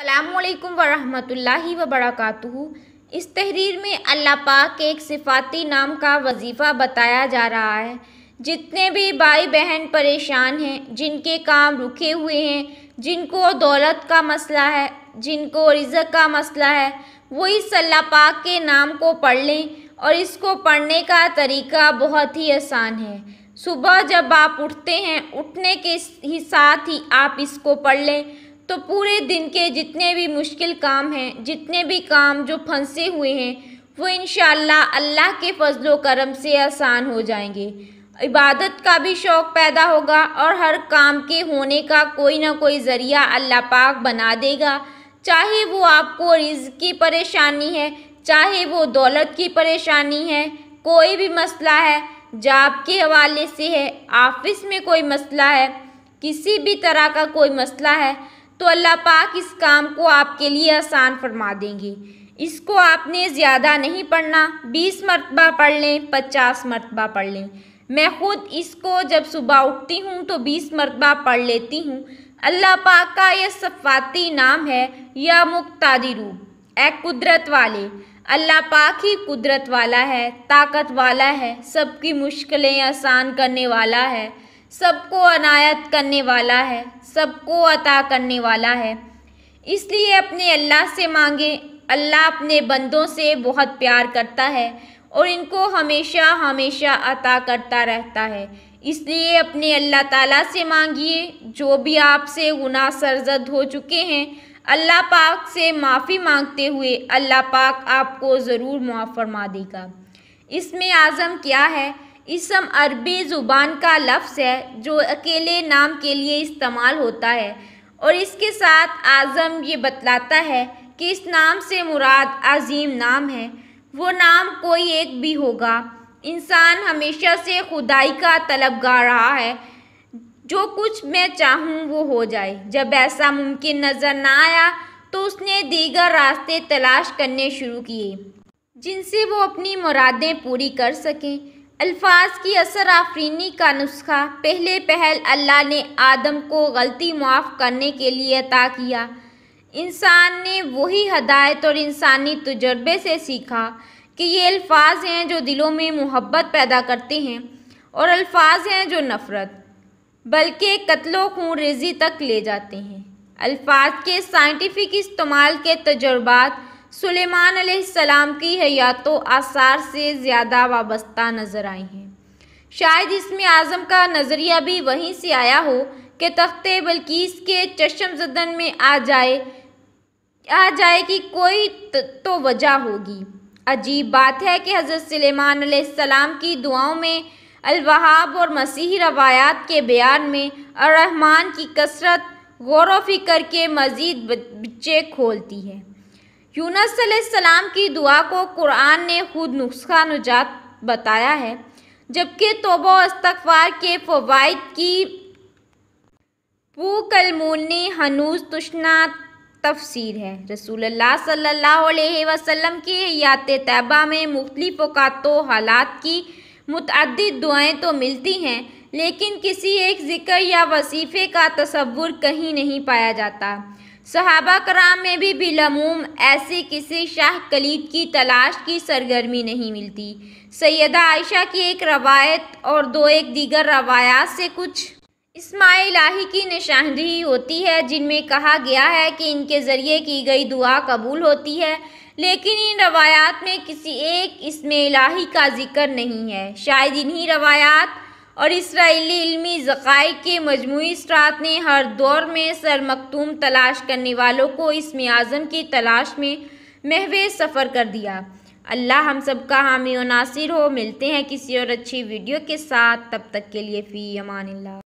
अस्सलामुअलैकुम वरहमतुल्लाहि वबरकातुहू। इस तहरीर में अल्लाह पाक के एक सिफाती नाम का वजीफ़ा बताया जा रहा है। जितने भी भाई बहन परेशान हैं, जिनके काम रुके हुए हैं, जिनको दौलत का मसला है, जिनको रिज़्क़ का मसला है, वो इस अल्लाह पाक के नाम को पढ़ लें। और इसको पढ़ने का तरीका बहुत ही आसान है। सुबह जब आप उठते हैं, उठने के साथ ही आप इसको पढ़ लें तो पूरे दिन के जितने भी मुश्किल काम हैं, जितने भी काम जो फंसे हुए हैं, वो इंशाअल्लाह अल्लाह के फजलो करम से आसान हो जाएंगे। इबादत का भी शौक़ पैदा होगा और हर काम के होने का कोई ना कोई ज़रिया अल्लाह पाक बना देगा। चाहे वो आपको रिज़्क़ की परेशानी है, चाहे वो दौलत की परेशानी है, कोई भी मसला है, जॉब के हवाले से है, ऑफिस में कोई मसला है, किसी भी तरह का कोई मसला है, तो अल्लाह पाक इस काम को आपके लिए आसान फरमा देंगे। इसको आपने ज़्यादा नहीं पढ़ना, 20 मरतबा पढ़ लें, 50 मरतबा पढ़ लें। मैं ख़ुद इसको जब सुबह उठती हूँ तो 20 मरतबा पढ़ लेती हूँ। अल्लाह पाक का यह सिफाती नाम है, या मुक़्तादिरू, ए कुदरत वाले। अल्लाह पाक ही कुदरत वाला है, ताकत वाला है, सबकी मुश्किलें आसान करने वाला है, सबको अनायत करने वाला है, सबको अता करने वाला है। इसलिए अपने अल्लाह से मांगे। अल्लाह अपने बंदों से बहुत प्यार करता है और इनको हमेशा हमेशा अता करता रहता है। इसलिए अपने अल्लाह ताला से मांगिए। जो भी आपसे गुनाह सरज़द हो चुके हैं, अल्लाह पाक से माफ़ी मांगते हुए अल्लाह पाक आपको ज़रूर मुआफ़ फरमा देगा। इसमें आज़म क्या है? इसम अरबी ज़ुबान का लफ्ज़ है जो अकेले नाम के लिए इस्तेमाल होता है, और इसके साथ आज़म ये बतलाता है कि इस नाम से मुराद अज़ीम नाम है। वो नाम कोई एक भी होगा। इंसान हमेशा से खुदाई का तलबगार रहा है। जो कुछ मैं चाहूँ वो हो जाए। जब ऐसा मुमकिन नज़र ना आया तो उसने दीगर रास्ते तलाश करने शुरू किए जिनसे वो अपनी मुरादें पूरी कर सकें। अल्फाज की असर आफरीनी का नुस्खा पहले पहल अल्लाह ने आदम को गलती माफ़ करने के लिए अता किया। इंसान ने वही हदायत और इंसानी तजुर्बे से सीखा कि ये अल्फाज हैं जो दिलों में मोहब्बत पैदा करते हैं, और अल्फाज हैं जो नफ़रत बल्कि कत्लो खून रेज़ी तक ले जाते हैं। अल्फाज के साइंटिफिक इस्तेमाल के तजुर्बात सुलेमान अलैहिस्सलाम की हयातो आसार से ज़्यादा वाबस्ता नज़र आई हैं। शायद इसमें आज़म का नज़रिया भी वहीं से आया हो कि तख्ते बल्कीस के चश्म-ज़दन में आ जाए कि कोई तो वजह होगी। अजीब बात है कि हज़रत सुलेमान अलैहिस्सलाम की दुआओं में, अल-वहाब और मसीही रवायात के बयान में अर्रहमान की कसरत गौर व फिक्र के मज़ीद बिच्चे खोलती है। यूनुस अलैहिस्सलाम की दुआ को कुरान ने खुद नुस्खा निजात बताया है, जबकि तौबा व इस्तिग़फ़ार के फ़वाइद की पूकलमुनी हनूज तुश्ना तफसीर है। रसूलुल्लाह सल्लल्लाहु अलैहि वसल्लम की हयात तैयबा में मुख्तलिफ़ औक़ात व हालात की मुतअद्दिद दुआएँ तो मिलती हैं, लेकिन किसी एक ज़िक्र या वसीफ़े का तसव्वुर कहीं नहीं पाया जाता। सहाबा कराम में भी बिलअमूम ऐसी किसी शाह कलीद की तलाश की सरगर्मी नहीं मिलती। सैयदा आयशा की एक रवायत और एक दीगर रवायात से कुछ इस्माए इलाही की निशानदेही होती है, जिनमें कहा गया है कि इनके ज़रिए की गई दुआ कबूल होती है, लेकिन इन रवायात में किसी एक इस्मे इलाही का जिक्र नहीं है। शायद इन्हीं रवायात और इसराइली इल्मी ज़क़ाइक़ के मजमूई इसरात ने हर दौर में सर मखतूम तलाश करने वालों को इस्मे आज़म की तलाश में महवे सफ़र कर दिया। अल्लाह हम सब का हामी व नासिर हो। मिलते हैं किसी और अच्छी वीडियो के साथ, तब तक के लिए फ़ी अमानिल्लाह।